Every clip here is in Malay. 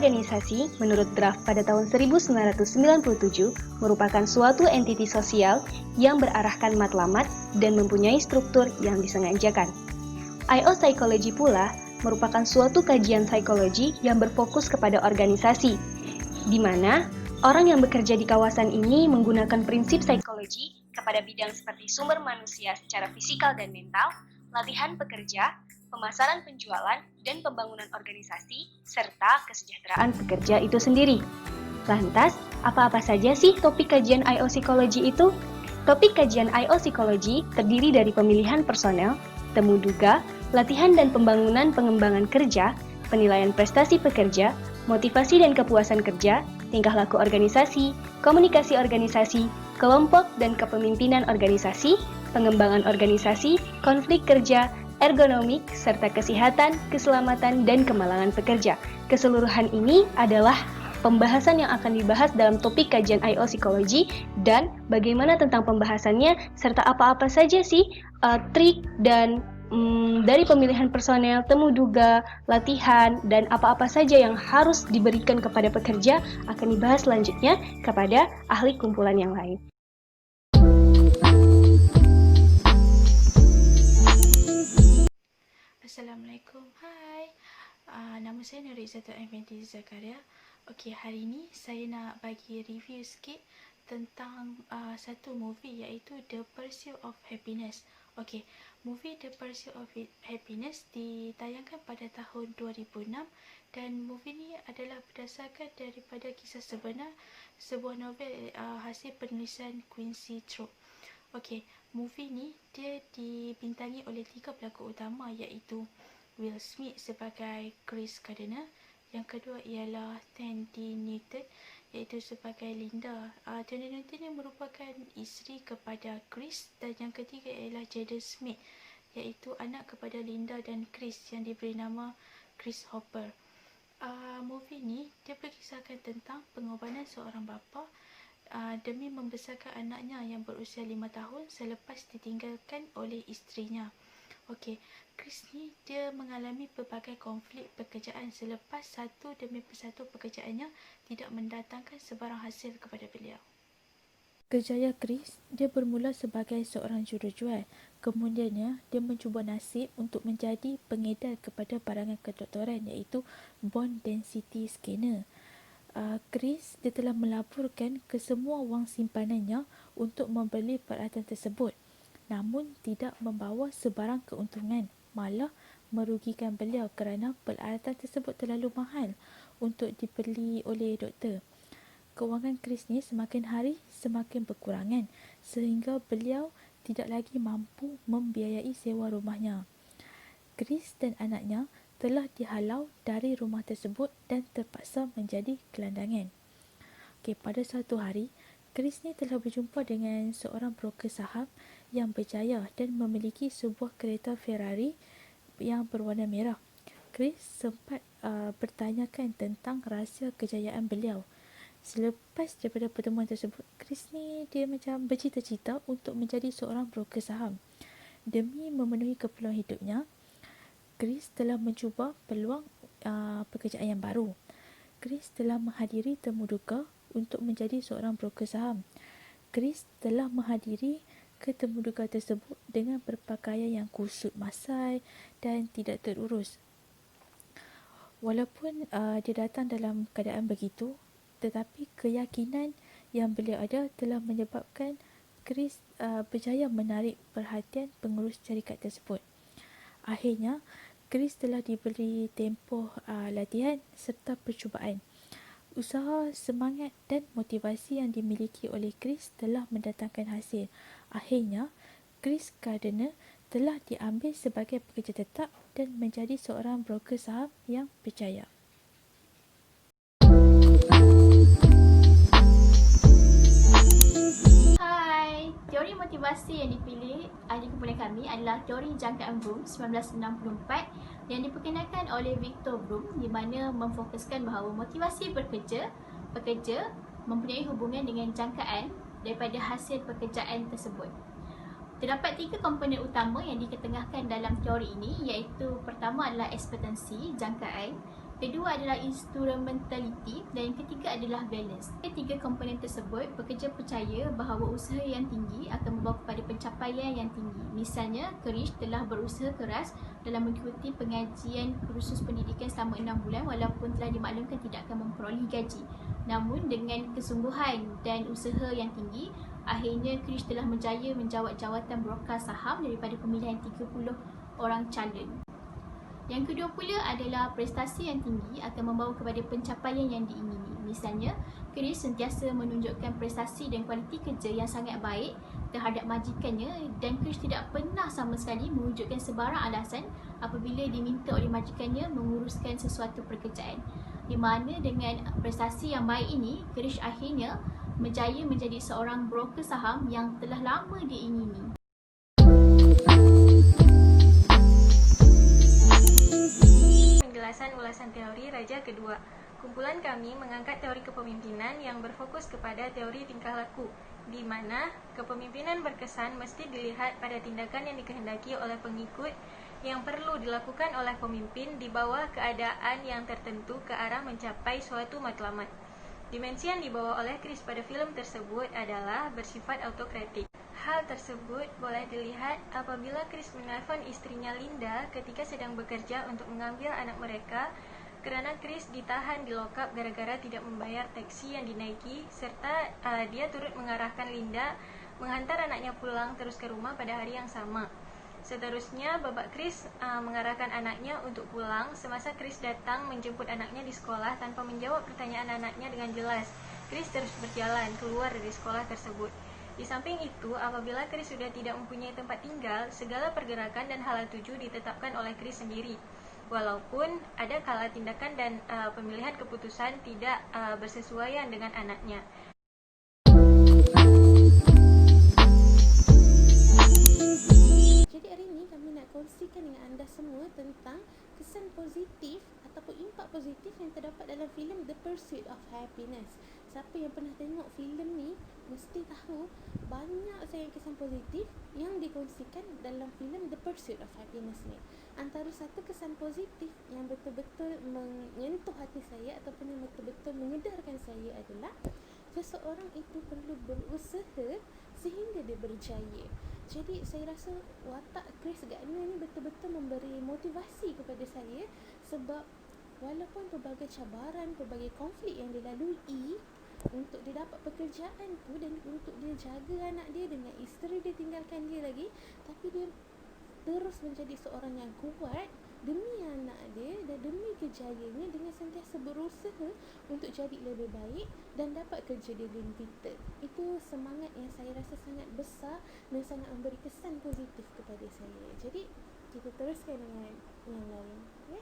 organisasi, menurut draft pada tahun 1997, merupakan suatu entiti sosial yang berarahkan matlamat dan mempunyai struktur yang disengajakan. I.O. Psychology pula merupakan suatu kajian psikologi yang berfokus kepada organisasi, di mana orang yang bekerja di kawasan ini menggunakan prinsip psikologi kepada bidang seperti sumber manusia secara fisikal dan mental, latihan pekerja, pemasaran penjualan, dan pembangunan organisasi, serta kesejahteraan pekerja itu sendiri. Lantas, apa-apa saja sih topik kajian I.O. Psychology itu? Topik kajian I.O. Psychology terdiri dari pemilihan personel, temu duga, latihan dan pembangunan pengembangan kerja, penilaian prestasi pekerja, motivasi dan kepuasan kerja, tingkah laku organisasi, komunikasi organisasi, kelompok dan kepemimpinan organisasi, pengembangan organisasi, konflik kerja, ergonomik, serta kesehatan, keselamatan, dan kemalangan pekerja. Keseluruhan ini adalah pembahasan yang akan dibahas dalam topik kajian I.O. Psychology dan bagaimana tentang pembahasannya, serta apa-apa saja sih trik dan dari pemilihan personel, temu duga, latihan, dan apa-apa saja yang harus diberikan kepada pekerja akan dibahas selanjutnya kepada ahli kumpulan yang lain. Assalamualaikum, hai. Nama saya Nur Izzatul Binti Zakaria. Okey, hari ini saya nak bagi review sikit tentang satu movie iaitu The Pursuit of Happiness. Okey, movie The Pursuit of Happiness ditayangkan pada tahun 2006 dan movie ni adalah berdasarkan daripada kisah sebenar sebuah novel hasil penulisan Quincy Troop. Okey, movie ni dia dibintangi oleh 3 pelakon utama iaitu Will Smith sebagai Chris Gardner, yang kedua ialah Thandie Newton iaitu sebagai Linda. Thandie Newton ni merupakan isteri kepada Chris, dan yang ketiga ialah Jaden Smith iaitu anak kepada Linda dan Chris yang diberi nama Chris Hopper. Movie ni dia berkisahkan tentang pengorbanan seorang bapa demi membesarkan anaknya yang berusia 5 tahun selepas ditinggalkan oleh isterinya. Okey, Chris ni dia mengalami pelbagai konflik pekerjaan selepas satu demi persatu pekerjaannya tidak mendatangkan sebarang hasil kepada beliau. Kerjaya Chris, dia bermula sebagai seorang jurujual. Kemudiannya, dia mencuba nasib untuk menjadi pengedar kepada barangan kedoktoran iaitu bone density scanner. Chris dia telah melaburkan ke semua wang simpanannya untuk membeli peralatan tersebut, namun tidak membawa sebarang keuntungan, malah merugikan beliau kerana peralatan tersebut terlalu mahal untuk dibeli oleh doktor. Kewangan Chris ni semakin hari semakin berkurangan sehingga beliau tidak lagi mampu membiayai sewa rumahnya. Chris dan anaknya telah dihalau dari rumah tersebut dan terpaksa menjadi gelandangan. Okey, pada suatu hari, Chris ni telah berjumpa dengan seorang broker saham yang berjaya dan memiliki sebuah kereta Ferrari yang berwarna merah. Chris sempat bertanyakan tentang rahsia kejayaan beliau. Selepas daripada pertemuan tersebut, Chris ni dia macam bercita-cita untuk menjadi seorang broker saham. Demi memenuhi keperluan hidupnya, Chris telah mencuba peluang pekerjaan yang baru. Chris telah menghadiri temu duga untuk menjadi seorang broker saham. Chris telah menghadiri ke temu duga tersebut dengan berpakaian yang kusut masai dan tidak terurus. Walaupun dia datang dalam keadaan begitu, tetapi keyakinan yang beliau ada telah menyebabkan Chris berjaya menarik perhatian pengurus syarikat tersebut. Akhirnya, Chris telah diberi tempoh latihan serta percubaan. Usaha, semangat dan motivasi yang dimiliki oleh Chris telah mendatangkan hasil. Akhirnya, Chris Gardner telah diambil sebagai pekerja tetap dan menjadi seorang broker saham yang berjaya. Teori motivasi yang dipilih ahli kumpulan kami adalah teori jangkaan Bloom 1964 yang diperkenalkan oleh Victor Bloom, di mana memfokuskan bahawa motivasi pekerja mempunyai hubungan dengan jangkaan daripada hasil pekerjaan tersebut. Terdapat 3 komponen utama yang diketengahkan dalam teori ini, iaitu pertama adalah ekspektasi jangkaan, Kedua adalah instrumentality dan yang ketiga adalah balance. Ketiga komponen tersebut, pekerja percaya bahawa usaha yang tinggi akan membawa kepada pencapaian yang tinggi. Misalnya, Krish telah berusaha keras dalam mengikuti pengajian kursus pendidikan selama 6 bulan walaupun telah dimaklumkan tidak akan memperolehi gaji. Namun dengan kesungguhan dan usaha yang tinggi, akhirnya Krish telah menjaya menjawat jawatan broker saham daripada pemilihan 30 orang calon. Yang kedua pula adalah prestasi yang tinggi akan membawa kepada pencapaian yang diingini. Misalnya, Chris sentiasa menunjukkan prestasi dan kualiti kerja yang sangat baik terhadap majikannya dan Chris tidak pernah sama sekali mewujudkan sebarang alasan apabila diminta oleh majikannya menguruskan sesuatu pekerjaan. Di mana dengan prestasi yang baik ini, Chris akhirnya berjaya menjadi seorang broker saham yang telah lama diingini. Penjelasan ulasan teori Raja Kedua. Kumpulan kami mengangkat teori kepemimpinan yang berfokus kepada teori tingkah laku, di mana kepemimpinan berkesan mesti dilihat pada tindakan yang dikehendaki oleh pengikut yang perlu dilakukan oleh pemimpin di bawah keadaan yang tertentu ke arah mencapai suatu matlamat. Dimensi yang dibawa oleh Chris pada filem tersebut adalah bersifat autokratik. Hal tersebut boleh dilihat apabila Chris menelpon istrinya Linda ketika sedang bekerja untuk mengambil anak mereka kerana Chris ditahan di lokap gara-gara tidak membayar taksi yang dinaiki serta dia turut mengarahkan Linda menghantar anaknya pulang terus ke rumah pada hari yang sama. Seterusnya, babak Chris mengarahkan anaknya untuk pulang semasa Chris datang menjemput anaknya di sekolah tanpa menjawab pertanyaan anaknya dengan jelas. Chris terus berjalan keluar dari sekolah tersebut. Di samping itu, apabila Chris sudah tidak mempunyai tempat tinggal, segala pergerakan dan hala tuju ditetapkan oleh Chris sendiri. Walaupun ada kala tindakan dan pemilihan keputusan tidak bersesuaian dengan anaknya. Jadi hari ini kami nak kongsikan dengan anda semua tentang kesan positif ataupun impak positif yang terdapat dalam filem The Pursuit of Happiness. Siapa yang pernah tengok filem ni mesti tahu banyak sangat kesan positif yang dikongsikan dalam filem The Pursuit of Happiness ni. Antara satu kesan positif yang betul-betul menyentuh hati saya ataupun yang betul-betul mengedarkan saya adalah seseorang itu perlu berusaha sehingga dia berjaya. Jadi saya rasa watak Chris Gardner ni betul-betul memberi motivasi kepada saya sebab walaupun pelbagai cabaran, pelbagai konflik yang dilalui untuk dia dapat pekerjaan tu dan untuk dia jaga anak dia dengan isteri dia tinggalkan dia lagi, tapi dia terus menjadi seorang yang kuat demi anak dia dan demi kejayaannya dengan sentiasa berusaha untuk jadi lebih baik dan dapat kerja dia limited. Itu semangat yang saya rasa sangat besar dan sangat memberi kesan positif kepada saya. Jadi kita teruskan dengan yang lain, ya?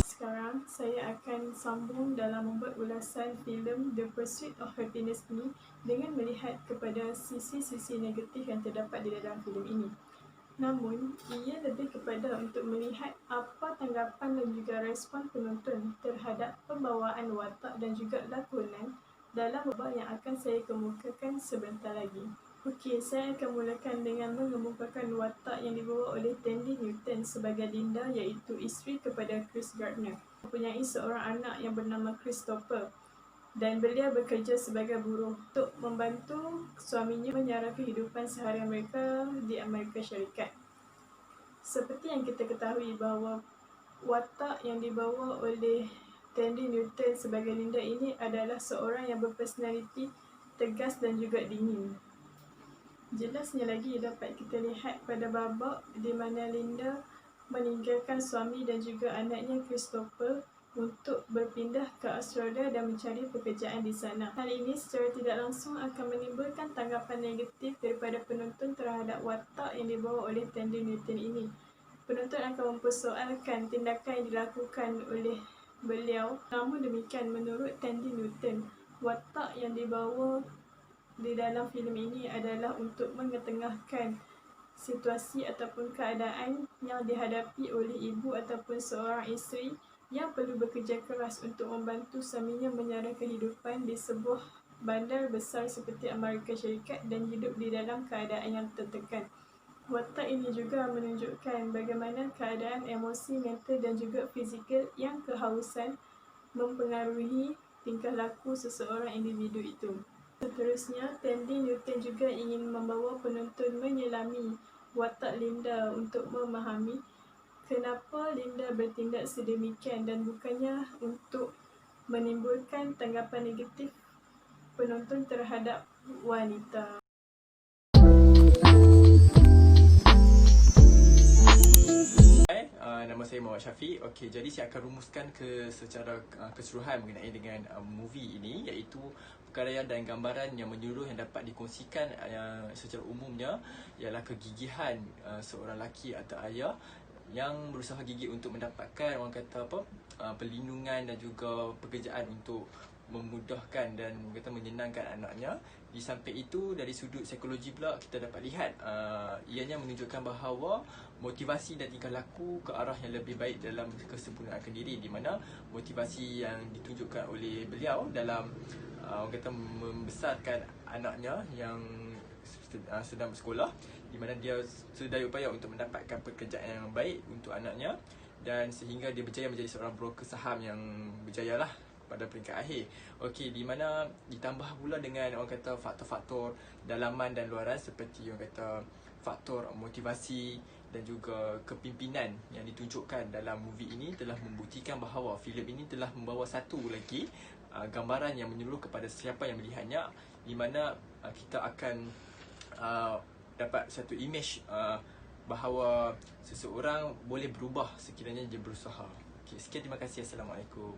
Sekarang saya akan sambung dalam membuat ulasan filem The Pursuit of Happiness ini dengan melihat kepada sisi-sisi negatif yang terdapat di dalam filem ini. Namun, ia lebih kepada untuk melihat apa tanggapan dan juga respon penonton terhadap pembawaan watak dan juga lakonan dalam babak yang akan saya kemukakan sebentar lagi. Okey, saya akan mulakan dengan mengemukakan watak yang dibawa oleh Tandy Newton sebagai Linda, iaitu isteri kepada Chris Gardner. Mempunyai seorang anak yang bernama Christopher dan beliau bekerja sebagai buruh untuk membantu suaminya menyara kehidupan seharian mereka di Amerika Syarikat. Seperti yang kita ketahui bahawa watak yang dibawa oleh Tandy Newton sebagai Linda ini adalah seorang yang berpersonaliti tegas dan juga dingin. Jelasnya lagi dapat kita lihat pada babak di mana Linda meninggalkan suami dan juga anaknya Christopher untuk berpindah ke Australia dan mencari pekerjaan di sana. Hal ini secara tidak langsung akan menimbulkan tanggapan negatif daripada penonton terhadap watak yang dibawa oleh Tandy Newton ini. Penonton akan mempersoalkan tindakan yang dilakukan oleh beliau. Namun demikian, menurut Tandy Newton, watak yang dibawa di dalam filem ini adalah untuk mengetengahkan situasi ataupun keadaan yang dihadapi oleh ibu ataupun seorang isteri yang perlu bekerja keras untuk membantu suaminya menyara kehidupan di sebuah bandar besar seperti Amerika Syarikat dan hidup di dalam keadaan yang tertekan. Watak ini juga menunjukkan bagaimana keadaan emosi, mental dan juga fizikal yang kehausan mempengaruhi tingkah laku seseorang individu itu. Seterusnya, Tandy Newton juga ingin membawa penonton menyelami watak Linda untuk memahami kenapa Linda bertindak sedemikian dan bukannya untuk menimbulkan tanggapan negatif penonton terhadap wanita. Nama saya Muhammad Syafiq. Okey, jadi saya akan rumuskan secara keseluruhan mengenai dengan movie ini, iaitu perkarya dan gambaran yang menyeluruh yang dapat dikongsikan secara umumnya ialah kegigihan seorang lelaki atau ayah yang berusaha gigih untuk mendapatkan perlindungan dan juga pekerjaan untuk memudahkan dan menyenangkan anaknya. Di samping itu, dari sudut psikologi pula kita dapat lihat ianya menunjukkan bahawa motivasi dan tingkah laku ke arah yang lebih baik dalam kesempurnaan diri, di mana motivasi yang ditunjukkan oleh beliau dalam membesarkan anaknya yang sedang bersekolah, di mana dia sedaya upaya untuk mendapatkan pekerjaan yang baik untuk anaknya dan sehingga dia berjaya menjadi seorang broker saham yang berjaya lah pada peringkat akhir. Okey, di mana ditambah pula dengan faktor-faktor dalaman dan luaran seperti faktor motivasi dan juga kepimpinan yang ditunjukkan dalam movie ini telah membuktikan bahawa filem ini telah membawa satu lagi gambaran yang menyeluruh kepada siapa yang melihatnya, di mana kita akan dapat satu image bahawa seseorang boleh berubah sekiranya dia berusaha. Okey, sekian, terima kasih. Assalamualaikum.